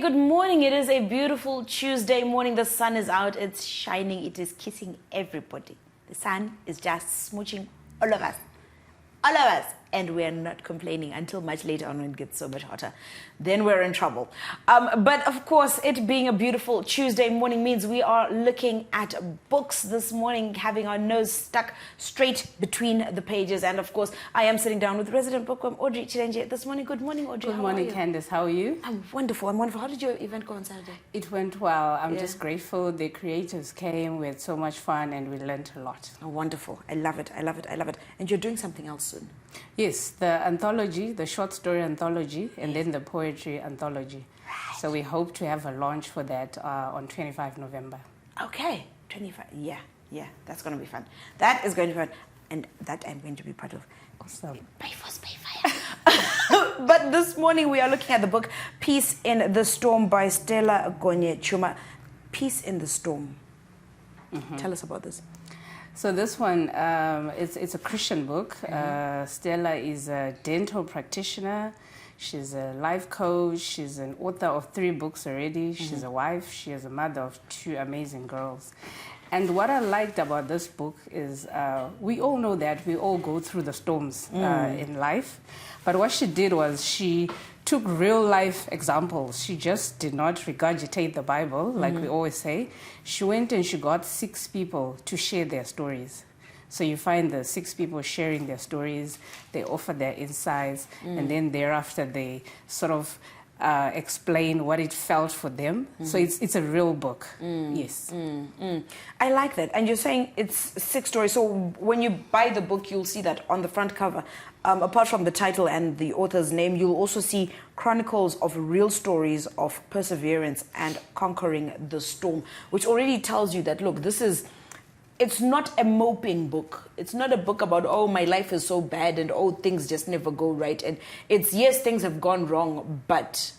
good morning. It is a beautiful Tuesday morning. The sun is out. It's shining. It is kissing everybody. The sun is just smooching all of us. All of us. And we're not complaining until much later on when it gets so much hotter. Then we're in trouble. But of course, it being a beautiful Tuesday morning means we are looking at books this morning, having our nose stuck straight between the pages. And of course, I am sitting down with resident bookworm Audrey Chirenje this morning. Good morning, Audrey. Good morning, Candice. How are you? I'm wonderful. I'm wonderful. How did your event go on Saturday? It went well. I'm just grateful. The creators came. We had so much fun and we learned a lot. Oh, wonderful. I love it. I love it. I love it. And you're doing something else soon. Yes, the anthology, the short story anthology, and then the poetry anthology. Right. So we hope to have a launch for that on 25 November. Okay, 25. Yeah, that's going to be fun. That is going to be fun. And that I'm going to be part of. Awesome. Pray force, pay fire. But this morning we are looking at the book Peace in the Storm by Stella Gonye Tshuma. Peace in the Storm. Mm-hmm. Tell us about this. So this one, it's a Christian book. Stella is a dental practitioner. She's a life coach. She's an author of 3 books already. She's a wife. She is a mother of 2 amazing girls. And what I liked about this book is we all know that we all go through the storms in life. But what she did was she took real life examples. She just did not regurgitate the Bible, like we always say. She went and she got 6 people to share their stories. So you find the 6 people sharing their stories, they offer their insights, and then thereafter they sort of explain what it felt for them. So it's a real book. Yes. I like that. And you're saying it's 6 stories. So when you buy the book, you'll see that on the front cover, apart from the title and the author's name, you'll also see chronicles of real stories of perseverance and conquering the storm, which already tells you that, look, it's not a moping book. It's not a book about, oh, my life is so bad and, oh, things just never go right. And it's, yes, things have gone wrong, but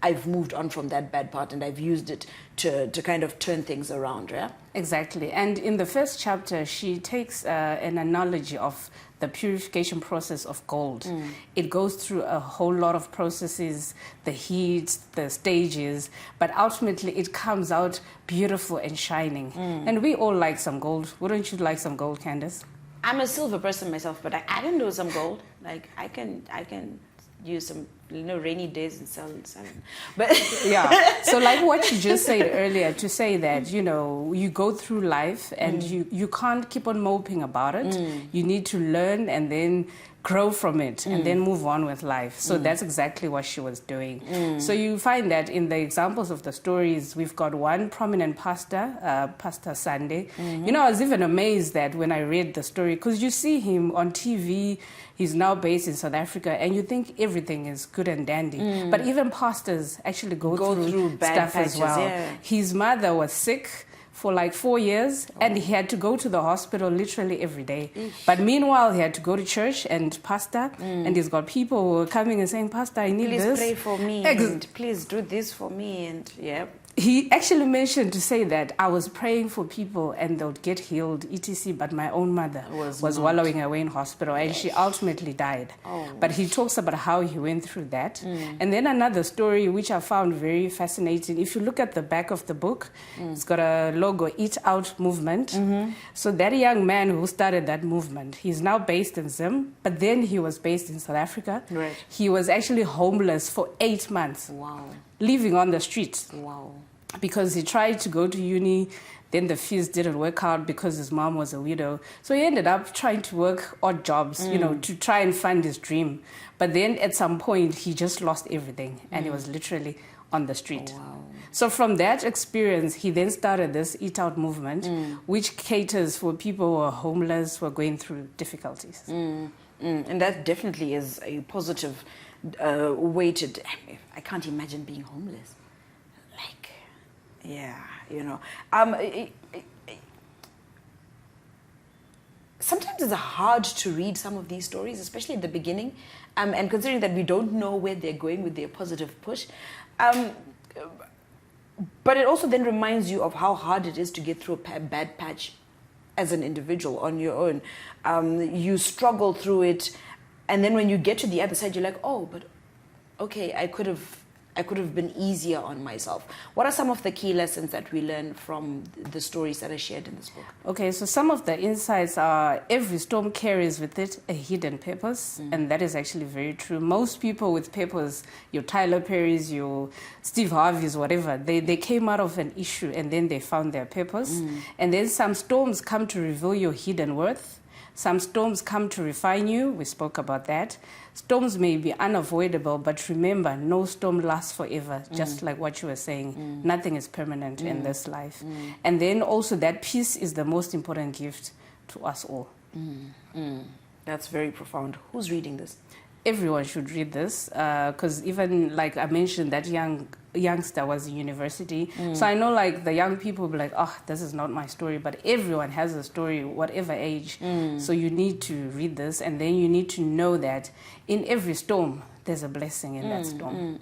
I've moved on from that bad part and I've used it to kind of turn things around, yeah? Exactly. And in the first chapter, she takes an analogy of the purification process of gold. It goes through a whole lot of processes, the heat, the stages, but ultimately it comes out beautiful and shining. And we all like some gold. Wouldn't you like some gold, Candice? I'm a silver person myself, but I can do some gold. Like I can use some rainy days and sell. But yeah. So like what you just said earlier, to say that, you go through life and you can't keep on moping about it. You need to learn and then grow from it and then move on with life. So that's exactly what she was doing. So you find that in the examples of the stories, we've got one prominent pastor, Pastor Sunday. I was even amazed that when I read the story, because you see him on TV, he's now based in South Africa, and you think everything is good and dandy. But even pastors actually go through bad stuff patches, as well. Yeah. His mother was sick for like 4 years, and he had to go to the hospital literally every day. But meanwhile, he had to go to church and pastor, and he's got people who are coming and saying, Pastor, I need this. Please pray for me, and please do this for me, and He actually mentioned to say that I was praying for people and they'll get healed, etc. But my own mother was wallowing away in hospital, and she ultimately died. But he talks about how he went through that. And then another story which I found very fascinating. If you look at the back of the book, it's got a logo, Eat Out Movement. So that young man who started that movement, he's now based in Zim, but then he was based in South Africa. Right. He was actually homeless for 8 months. Wow. Living on the streets. Wow. Because he tried to go to uni, then the fees didn't work out because his mom was a widow. So he ended up trying to work odd jobs, to try and fund his dream. But then at some point, he just lost everything, and he was literally on the street. Wow. So from that experience, he then started this Eat Out movement, which caters for people who are homeless, who are going through difficulties. And that definitely is a positive way to... I can't imagine being homeless. Sometimes it's hard to read some of these stories, especially at the beginning, and considering that we don't know where they're going with their positive push. But it also then reminds you of how hard it is to get through a bad patch as an individual on your own. You struggle through it, and then when you get to the other side, you're like, oh, but okay, I could have I could have been easier on myself. What are some of the key lessons that we learn from the stories that are shared in this book? Okay, so some of the insights are every storm carries with it a hidden purpose, and that is actually very true. Most people with purpose, your Tyler Perry's, your Steve Harvey's, whatever, they came out of an issue and then they found their purpose. And then some storms come to reveal your hidden worth. Some storms come to refine you. We spoke about that. Storms may be unavoidable, but remember, no storm lasts forever, just like what you were saying. Nothing is permanent in this life. And then also that peace is the most important gift to us all. That's very profound. Who's reading this? Everyone should read this because even like I mentioned, that youngster was in university. So I know like the young people will be like, oh, this is not my story, but everyone has a story, whatever age. So you need to read this, and then you need to know that in every storm, there's a blessing in that storm.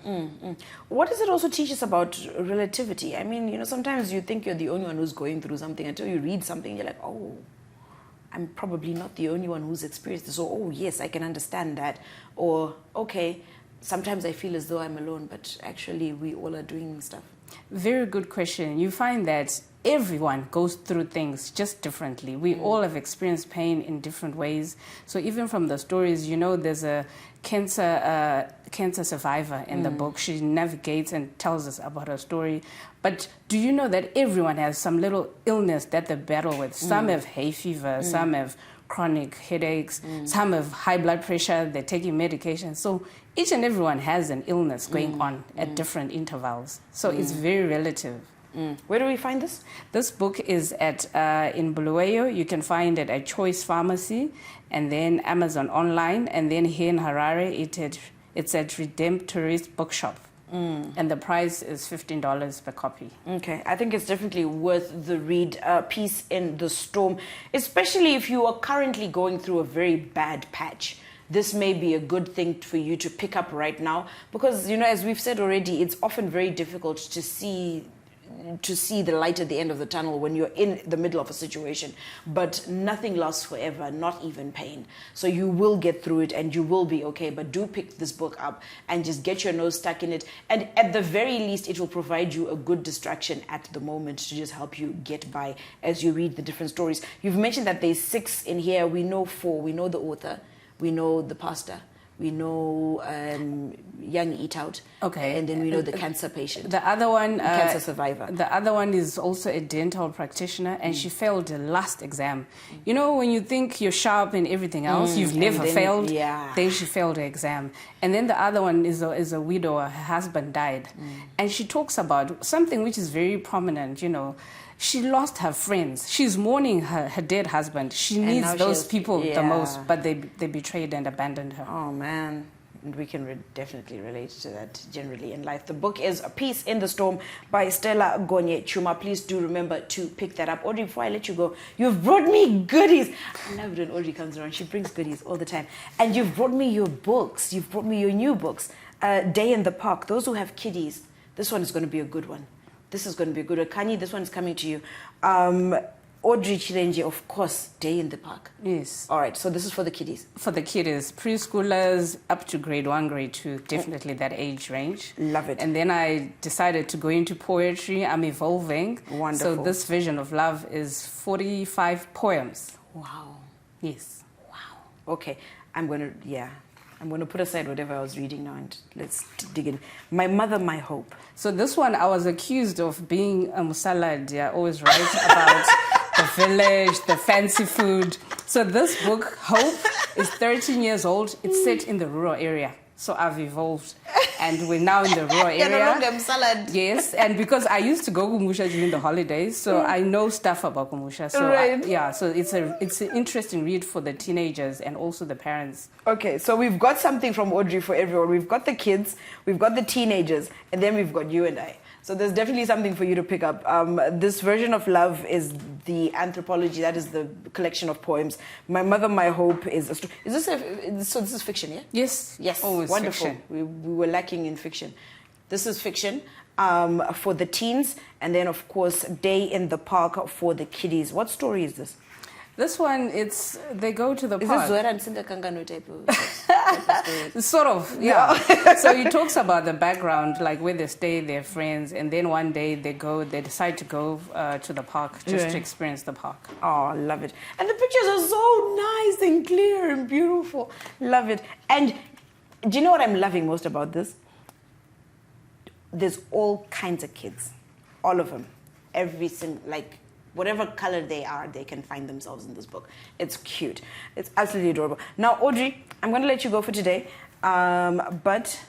What does it also teach us about relativity? I mean, you know, sometimes you think you're the only one who's going through something until you read something, you're like, oh, I'm probably not the only one who's experienced this. Or, oh, yes, I can understand that. Or, okay, sometimes I feel as though I'm alone, but actually we all are doing stuff. Very good question. You find that everyone goes through things just differently. We all have experienced pain in different ways. So even from the stories, you know, there's a cancer survivor in the book. She navigates and tells us about her story. But do you know that everyone has some little illness that they battle with? Some have hay fever, some have chronic headaches, some have high blood pressure, they're taking medication. So each and everyone has an illness going on at different intervals. So it's very relative. Where do we find this? This book is at in Bulawayo. You can find it at Choice Pharmacy, and then Amazon online, and then here in Harare, it's at Redemptorist Bookshop. And the price is $15 per copy. Okay, I think it's definitely worth the read. Peace in the Storm, especially if you are currently going through a very bad patch. This may be a good thing for you to pick up right now because, you know, as we've said already, it's often very difficult to see the light at the end of the tunnel when you're in the middle of a situation. But nothing lasts forever, not even pain. So you will get through it and you will be okay. But do pick this book up and just get your nose stuck in it. And at the very least, it will provide you a good distraction at the moment to just help you get by as you read the different stories. You've mentioned that there's 6 in here. We know 4. We know the author. We know the pastor. We know Young Eat Out. Okay. And then we know the cancer patient. The other one... cancer survivor. The other one is also a dental practitioner, and she failed the last exam. You know, when you think you're sharp in everything else, you've never failed, then she failed the exam. And then the other one is a widower. Her husband died. And she talks about something which is very prominent, you know. She lost her friends. She's mourning her dead husband. She needs those people the most, but they betrayed and abandoned her. Oh, man. And we can definitely relate to that generally in life. The book is A Peace in the Storm by Stella Gonye Tshuma. Please do remember to pick that up. Audrey, before I let you go, you've brought me goodies. I love it when Audrey comes around. She brings goodies all the time. And you've brought me your books. You've brought me your new books. Day in the Park. Those who have kiddies, this one is going to be a good one. This is going to be a good one. Kanye, this one is coming to you. Audrey Chirenje, of course, Day in the Park. Yes. All right, so this is for the kiddies. For the kiddies, preschoolers up to grade 1, grade 2, definitely that age range. Love it. And then I decided to go into poetry. I'm evolving. Wonderful. So this Vision of Love is 45 poems. Wow. Yes. Wow. Okay, I'm going to put aside whatever I was reading now and let's dig in. My Mother, My Hope. So this one, I was accused of being a musalad. I always write about the village, the fancy food. So this book, Hope, is 13 years old. It's set in the rural area. So I've evolved, and we're now in the rural area. You're no longer salad. Yes, and because I used to go Kumusha during the holidays, so I know stuff about Kumusha. So right. So it's an interesting read for the teenagers and also the parents. Okay, so we've got something from Audrey for everyone. We've got the kids, we've got the teenagers, and then we've got you and I. So there's definitely something for you to pick up. This Version of Love is the anthropology. That is the collection of poems. My Mother, My Hope is a story. So this is fiction, yeah? Yes. Yes. Always wonderful. Fiction. We were lacking in fiction. This is fiction for the teens, and then of course Day in the Park for the kiddies. What story is this? This one, they go to the Is park. this Zoera and Singa Kangano type of story? Sort of, yeah. So he talks about the background, like where they stay, their friends, and then one day they decide to go to the park just to experience the park. Oh, love it. And the pictures are so nice and clear and beautiful. Love it. And do you know what I'm loving most about this? There's all kinds of kids. All of them. Every single, like, whatever color they are, they can find themselves in this book. It's cute. It's absolutely adorable. Now, Audrey, I'm going to let you go for today. But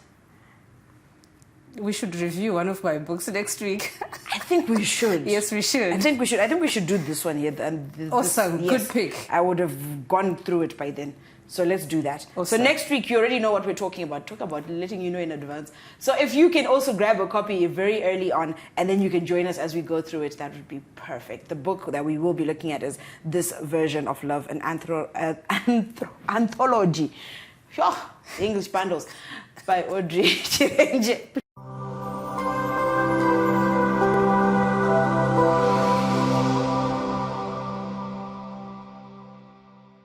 we should review one of my books next week. I think we should. Yes, we should. I think we should do this one here. Awesome. Good pick. I would have gone through it by then. So let's do that. Awesome. So next week, you already know what we're talking about. Talk about letting you know in advance. So if you can also grab a copy very early on, and then you can join us as we go through it, that would be perfect. The book that we will be looking at is this version of Love, an anthology. English bundles by Audrey Chirenje.